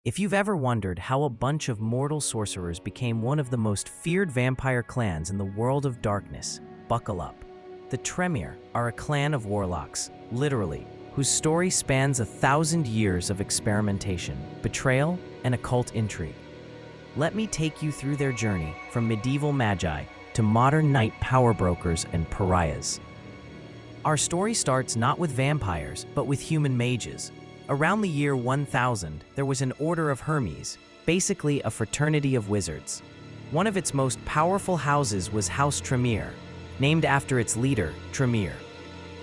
If you've ever wondered how a bunch of mortal sorcerers became one of the most feared vampire clans in the world of darkness, buckle up. The Tremere are a clan of warlocks, literally, whose story spans 1,000 years of experimentation, betrayal, and occult intrigue. Let me take you through their journey from medieval magi to modern night power brokers and pariahs. Our story starts not with vampires, but with human mages. Around the year 1000, there was an order of Hermes, basically a fraternity of wizards. One of its most powerful houses was House Tremere, named after its leader, Tremere.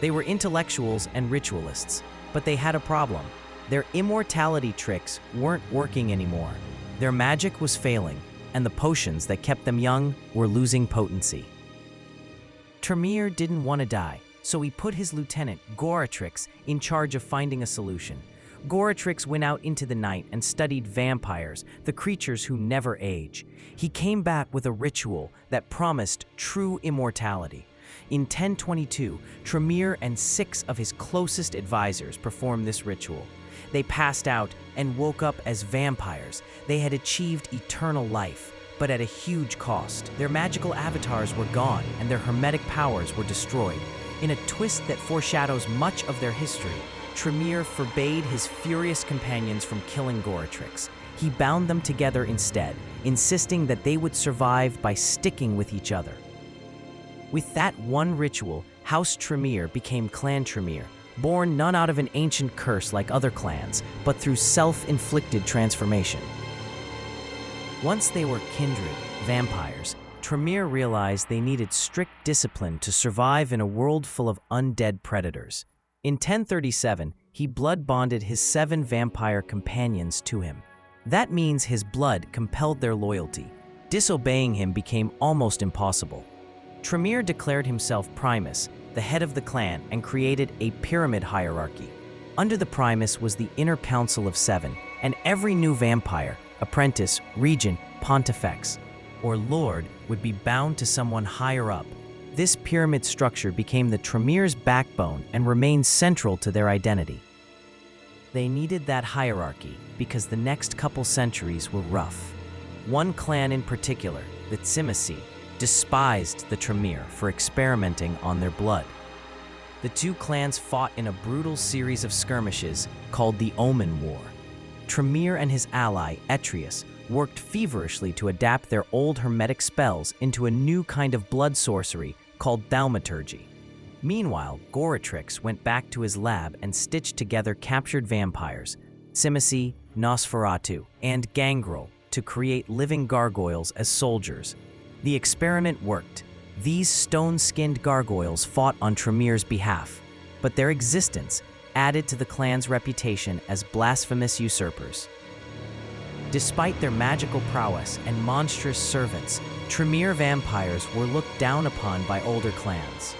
They were intellectuals and ritualists, but they had a problem. Their immortality tricks weren't working anymore. Their magic was failing, and the potions that kept them young were losing potency. Tremere didn't want to die, so he put his lieutenant, Goratrix, in charge of finding a solution. Goratrix went out into the night and studied vampires, the creatures who never age. He came back with a ritual that promised true immortality. In 1022, Tremere and 6 of his closest advisors performed this ritual. They passed out and woke up as vampires. They had achieved eternal life, but at a huge cost. Their magical avatars were gone and their hermetic powers were destroyed. In a twist that foreshadows much of their history, Tremere forbade his furious companions from killing Goratrix. He bound them together instead, insisting that they would survive by sticking with each other. With that one ritual, House Tremere became Clan Tremere, born none out of an ancient curse like other clans, but through self-inflicted transformation. Once they were kindred, vampires, Tremere realized they needed strict discipline to survive in a world full of undead predators. In 1037, he blood-bonded his 7 vampire companions to him. That means his blood compelled their loyalty. Disobeying him became almost impossible. Tremere declared himself Primus, the head of the clan, and created a pyramid hierarchy. Under the Primus was the Inner Council of 7, and every new vampire, apprentice, regent, pontifex, or lord would be bound to someone higher up. This pyramid structure became the Tremere's backbone and remained central to their identity. They needed that hierarchy because the next couple centuries were rough. One clan in particular, the Legitimacy, despised the Tremere for experimenting on their blood. The two clans fought in a brutal series of skirmishes called the Omen War. Tremere and his ally, Etrius, worked feverishly to adapt their old hermetic spells into a new kind of blood sorcery called thaumaturgy. Meanwhile, Goratrix went back to his lab and stitched together captured vampires, Simici, Nosferatu, and Gangrel, to create living gargoyles as soldiers. The experiment worked. These stone-skinned gargoyles fought on Tremere's behalf, but their existence added to the clan's reputation as blasphemous usurpers. Despite their magical prowess and monstrous servants, Tremere vampires were looked down upon by older clans.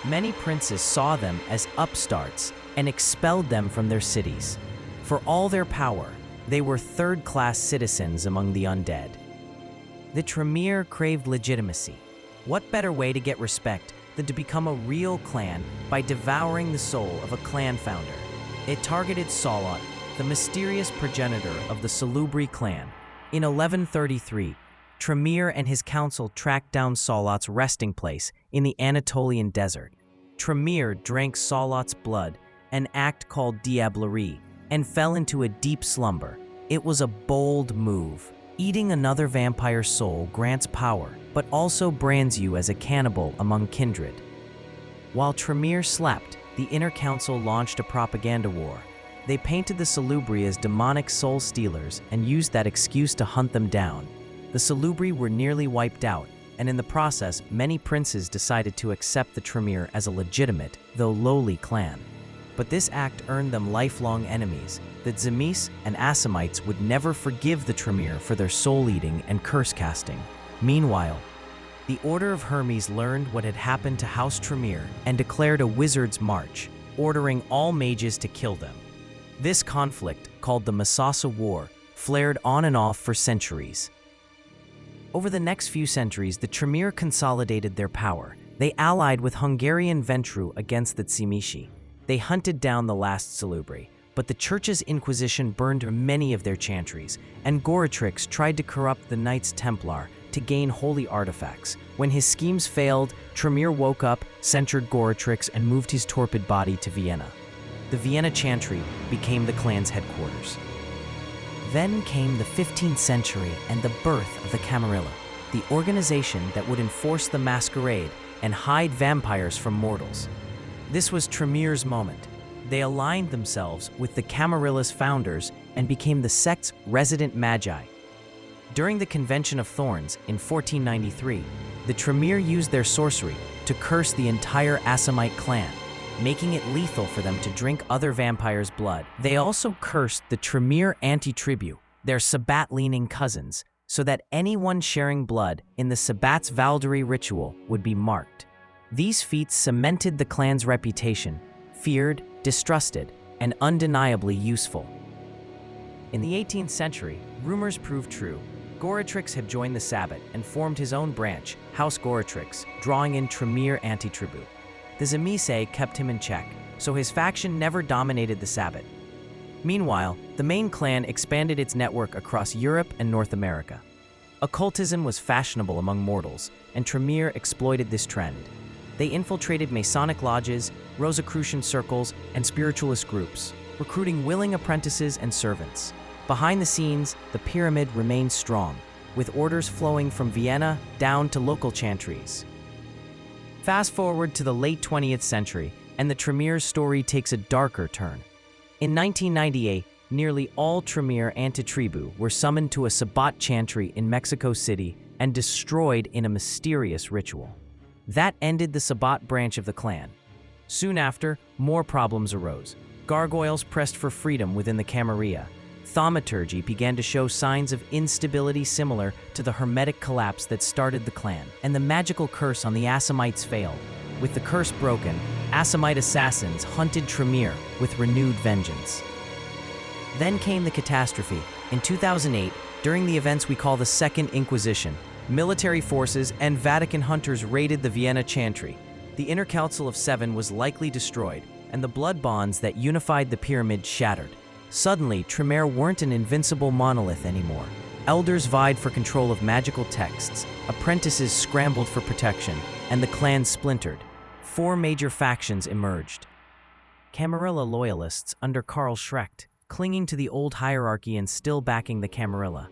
Many princes saw them as upstarts and expelled them from their cities. For all their power, they were third-class citizens among the undead. The Tremere craved legitimacy. What better way to get respect than to become a real clan by devouring the soul of a clan founder? It targeted Saulot, the mysterious progenitor of the Salubri clan. In 1133, Tremere and his council tracked down Saulot's resting place in the Anatolian desert. Tremere drank Saulot's blood, an act called diablerie, and fell into a deep slumber. It was a bold move. Eating another vampire's soul grants power, but also brands you as a cannibal among kindred. While Tremere slept, the Inner Council launched a propaganda war. They painted the Salubri as demonic soul stealers and used that excuse to hunt them down. The Salubri were nearly wiped out, and in the process, many princes decided to accept the Tremere as a legitimate, though lowly clan. But this act earned them lifelong enemies. The Tzimisce and Assamites would never forgive the Tremere for their soul-eating and curse-casting. Meanwhile, the Order of Hermes learned what had happened to House Tremere and declared a wizard's march, ordering all mages to kill them. This conflict, called the Masasa War, flared on and off for centuries. Over the next few centuries, the Tremere consolidated their power. They allied with Hungarian Ventru against the Tzimisce. They hunted down the last Salubri, but the Church's Inquisition burned many of their chantries, and Goratrix tried to corrupt the Knights Templar to gain holy artifacts. When his schemes failed, Tremere woke up, censured Goratrix, and moved his torpid body to Vienna. The Vienna Chantry became the clan's headquarters. Then came the 15th century and the birth of the Camarilla, the organization that would enforce the Masquerade and hide vampires from mortals. This was Tremere's moment. They aligned themselves with the Camarilla's founders and became the sect's resident magi. During the Convention of Thorns in 1493, the Tremere used their sorcery to curse the entire Assamite clan, making it lethal for them to drink other vampires' blood. They also cursed the Tremere anti-tribu, their Sabbat-leaning cousins, so that anyone sharing blood in the Sabbat's Valdery ritual would be marked. These feats cemented the clan's reputation, feared, distrusted, and undeniably useful. In the 18th century, rumors proved true. Goratrix had joined the Sabbat and formed his own branch, House Goratrix, drawing in Tremere anti-tribu. The Zemise kept him in check, so his faction never dominated the Sabbat. Meanwhile, the main clan expanded its network across Europe and North America. Occultism was fashionable among mortals, and Tremere exploited this trend. They infiltrated Masonic lodges, Rosicrucian circles, and spiritualist groups, recruiting willing apprentices and servants. Behind the scenes, the pyramid remained strong, with orders flowing from Vienna down to local chantries. Fast forward to the late 20th century, and the Tremere's story takes a darker turn. In 1998, nearly all Tremere anti-tribu were summoned to a Sabbat chantry in Mexico City and destroyed in a mysterious ritual. That ended the Sabbat branch of the clan. Soon after, more problems arose. Gargoyles pressed for freedom within the Camarilla. Thaumaturgy began to show signs of instability similar to the hermetic collapse that started the clan, and the magical curse on the Assamites failed. With the curse broken, Assamite assassins hunted Tremere with renewed vengeance. Then came the catastrophe. In 2008, during the events we call the Second Inquisition, military forces and Vatican hunters raided the Vienna Chantry. The Inner Council of Seven was likely destroyed, and the blood bonds that unified the pyramid shattered. Suddenly, Tremere weren't an invincible monolith anymore. Elders vied for control of magical texts, apprentices scrambled for protection, and the clan splintered. 4 major factions emerged. Camarilla loyalists under Karl Schrecht, clinging to the old hierarchy and still backing the Camarilla.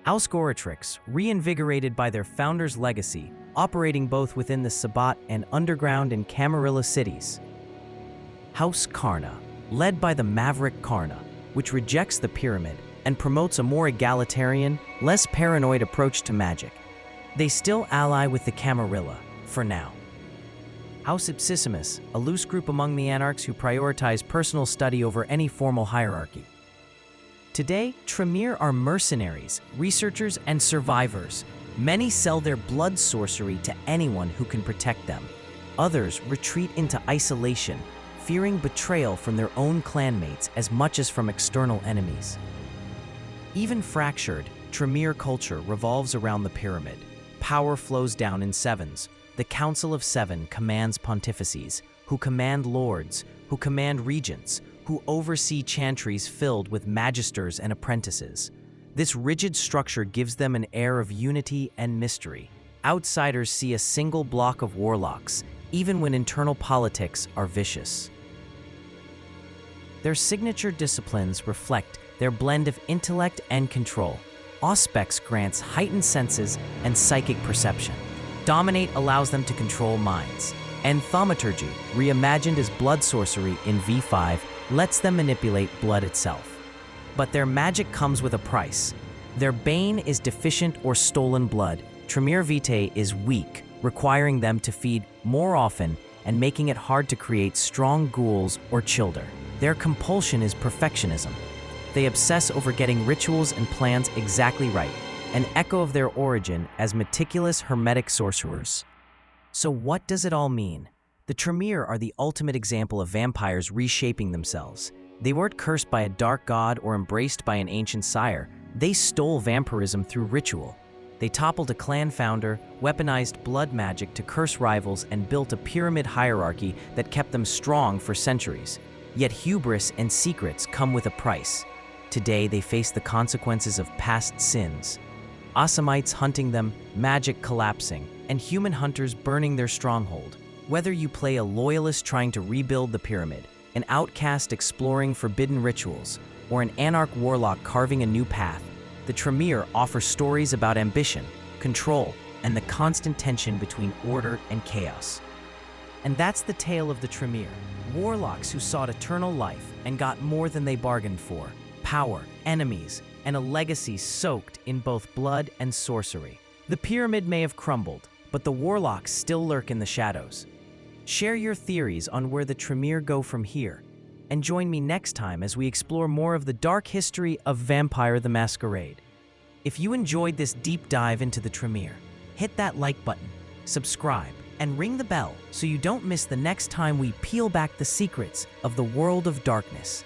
House Goratrix, reinvigorated by their founder's legacy, operating both within the Sabbat and underground in Camarilla cities. House Karna, led by the maverick Karna, which rejects the pyramid and promotes a more egalitarian, less paranoid approach to magic. They still ally with the Camarilla, for now. House Ipsissimus, a loose group among the anarchs who prioritize personal study over any formal hierarchy. Today, Tremere are mercenaries, researchers, and survivors. Many sell their blood sorcery to anyone who can protect them. Others retreat into isolation, fearing betrayal from their own clanmates as much as from external enemies. Even fractured, Tremere culture revolves around the pyramid. Power flows down in sevens. The Council of Seven commands pontifices, who command lords, who command regents, who oversee chantries filled with magisters and apprentices. This rigid structure gives them an air of unity and mystery. Outsiders see a single block of warlocks, even when internal politics are vicious. Their signature disciplines reflect their blend of intellect and control. Auspex grants heightened senses and psychic perception. Dominate allows them to control minds. And Thaumaturgy, reimagined as blood sorcery in V5, lets them manipulate blood itself. But their magic comes with a price. Their bane is deficient or stolen blood. Tremere Vitae is weak, requiring them to feed more often and making it hard to create strong ghouls or children. Their compulsion is perfectionism. They obsess over getting rituals and plans exactly right, an echo of their origin as meticulous hermetic sorcerers. So what does it all mean? The Tremere are the ultimate example of vampires reshaping themselves. They weren't cursed by a dark god or embraced by an ancient sire. They stole vampirism through ritual. They toppled a clan founder, weaponized blood magic to curse rivals, and built a pyramid hierarchy that kept them strong for centuries. Yet hubris and secrets come with a price. Today, they face the consequences of past sins. Assamites hunting them, magic collapsing, and human hunters burning their stronghold. Whether you play a loyalist trying to rebuild the pyramid, an outcast exploring forbidden rituals, or an anarch warlock carving a new path, the Tremere offer stories about ambition, control, and the constant tension between order and chaos. And that's the tale of the Tremere, warlocks who sought eternal life and got more than they bargained for: power, enemies, and a legacy soaked in both blood and sorcery. The pyramid may have crumbled, but the warlocks still lurk in the shadows. Share your theories on where the Tremere go from here, and join me next time as we explore more of the dark history of Vampire the Masquerade. If you enjoyed this deep dive into the Tremere, hit that like button, subscribe, and ring the bell so you don't miss the next time we peel back the secrets of the world of darkness.